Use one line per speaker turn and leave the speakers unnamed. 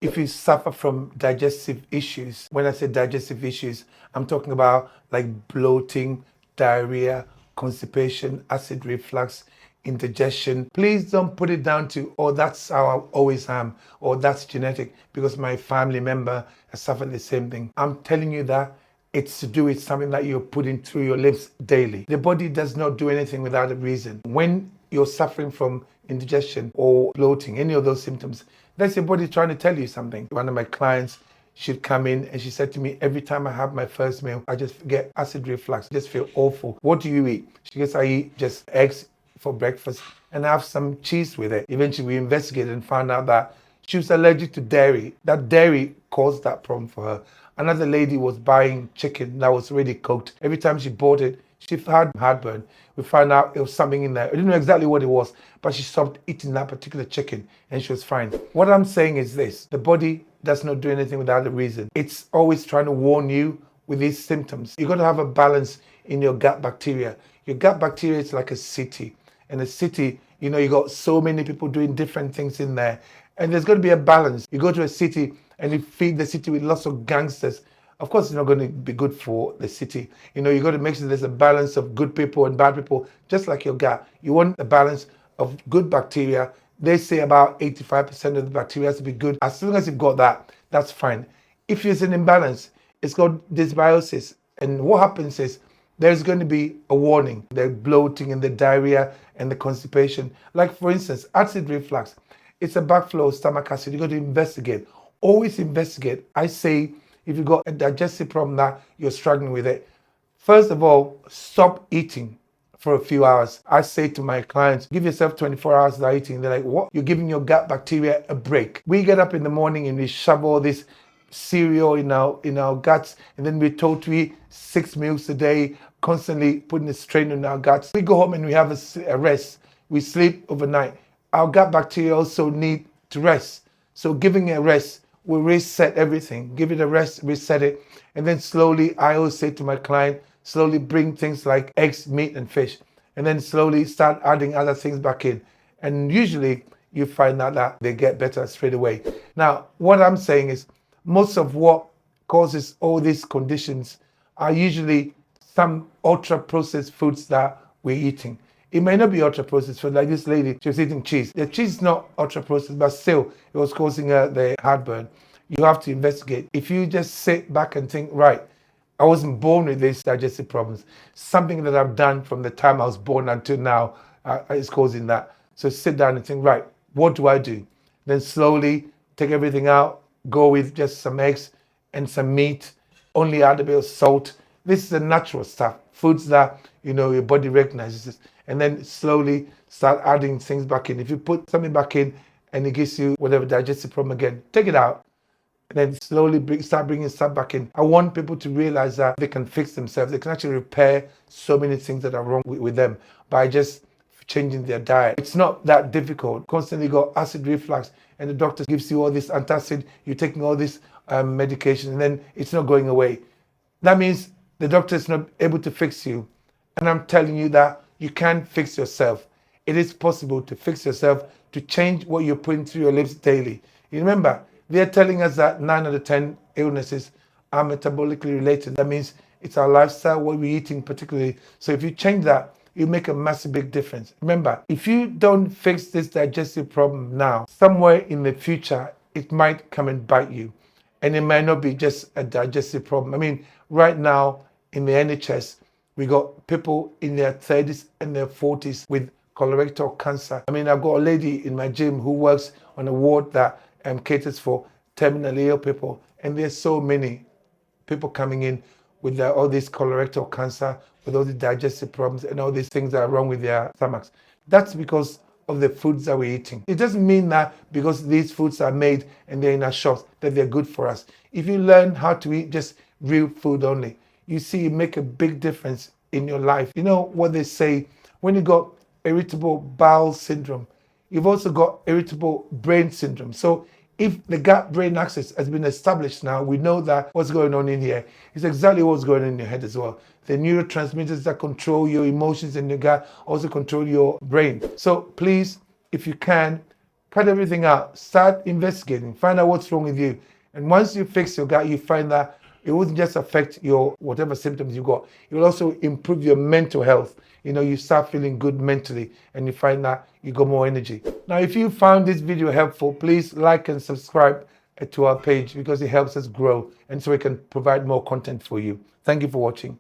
If you suffer from digestive issues, when I say digestive issues, I'm talking about like bloating, diarrhea, constipation, acid reflux, indigestion. Please don't put it down to, oh, that's how I always am, or that's genetic because my family member has suffered the same thing. I'm telling you that it's to do with something that you're putting through your lips daily. The body does not do anything without a reason. When you're suffering from indigestion or bloating, any of those symptoms, that's your body trying to tell you something. One of my clients, she'd come in and she said to me, every time I have my first meal, I just get acid reflux. I just feel awful. What do you eat? She goes, I eat just eggs for breakfast and I have some cheese with it. Eventually we investigated and found out that she was allergic to dairy. That dairy caused that problem for her. Another lady was buying chicken that was already cooked. Every time she bought it, she had heartburn. We found out it was something in there. I didn't know exactly what it was, but she stopped eating that particular chicken and she was fine. What I'm saying is this: the body does not do anything without a reason. It's always trying to warn you with these symptoms. You've got to have a balance in your gut bacteria. Your gut bacteria is like a city. And a city, you got so many people doing different things in there. And there's got to be a balance. You go to a city and you feed the city with lots of gangsters. Of course, it's not going to be good for the city. You got to make sure there's a balance of good people and bad people, just like your gut. You want a balance of good bacteria. They say about 85% of the bacteria has to be good. As long as you've got that, that's fine. If there's an imbalance, it's called dysbiosis. And what happens is there's going to be a warning. The bloating and the diarrhea and the constipation. Like, for instance, acid reflux. It's a backflow of stomach acid. You've got to investigate. Always investigate. I say, if you've got a digestive problem that you're struggling with it, first of all, stop eating for a few hours. I say to my clients, give yourself 24 hours without eating. They're like, what? You're giving your gut bacteria a break. We get up in the morning and we shove all this cereal in our guts, and then we're told to eat 6 meals a day, constantly putting a strain on our guts. We go home and we have a rest. We sleep overnight. Our gut bacteria also need to rest. So giving it a rest will reset everything. Give it a rest, reset it. And then slowly, I always say to my client, slowly bring things like eggs, meat, and fish. And then slowly start adding other things back in. And usually you find out that they get better straight away. Now, what I'm saying is most of what causes all these conditions are usually some ultra-processed foods that we're eating. It may not be ultra-processed food, like this lady, she was eating cheese. The cheese is not ultra-processed, but still, it was causing her the heartburn. You have to investigate. If you just sit back and think, right, I wasn't born with these digestive problems. Something that I've done from the time I was born until now is causing that. So sit down and think, right, what do I do? Then slowly take everything out, go with just some eggs and some meat, only add a bit of salt. This is the natural stuff, foods that, your body recognizes. And then slowly start adding things back in. If you put something back in and it gives you whatever digestive problem again, take it out. And then slowly start bringing stuff back in. I want people to realize that they can fix themselves. They can actually repair so many things that are wrong with them by just changing their diet. It's not that difficult. Constantly got acid reflux and the doctor gives you all this antacid, you're taking all this medication and then it's not going away. That means the doctor is not able to fix you. And I'm telling you that you can fix yourself. It is possible to fix yourself, to change what you're putting through your lips daily. You remember, they're telling us that 9 out of 10 illnesses are metabolically related. That means it's our lifestyle, what we're eating particularly. So if you change that, you make a massive big difference. Remember, if you don't fix this digestive problem now, somewhere in the future, it might come and bite you. And it might not be just a digestive problem. I mean, right now in the NHS, we got people in their 30s and their 40s with colorectal cancer. I mean, I've got a lady in my gym who works on a ward that caters for terminally ill people. And there's so many people coming in with all this colorectal cancer, with all the digestive problems and all these things that are wrong with their stomachs. That's because of the foods that we're eating. It doesn't mean that because these foods are made and they're in our shops that they're good for us. If you learn how to eat just real food only, you see it make a big difference in your life. You know what they say, when you got irritable bowel syndrome, you've also got irritable brain syndrome. So if the gut-brain axis has been established now, we know that what's going on in here is exactly what's going on in your head as well. The neurotransmitters that control your emotions in your gut also control your brain. So please, if you can, cut everything out, start investigating, find out what's wrong with you. And once you fix your gut, you find that it wouldn't just affect your whatever symptoms you got, it will also improve your mental health. You start feeling good mentally and you find that you got more energy. Now, if you found this video helpful, please like and subscribe to our page because it helps us grow and so we can provide more content for you. Thank you for watching.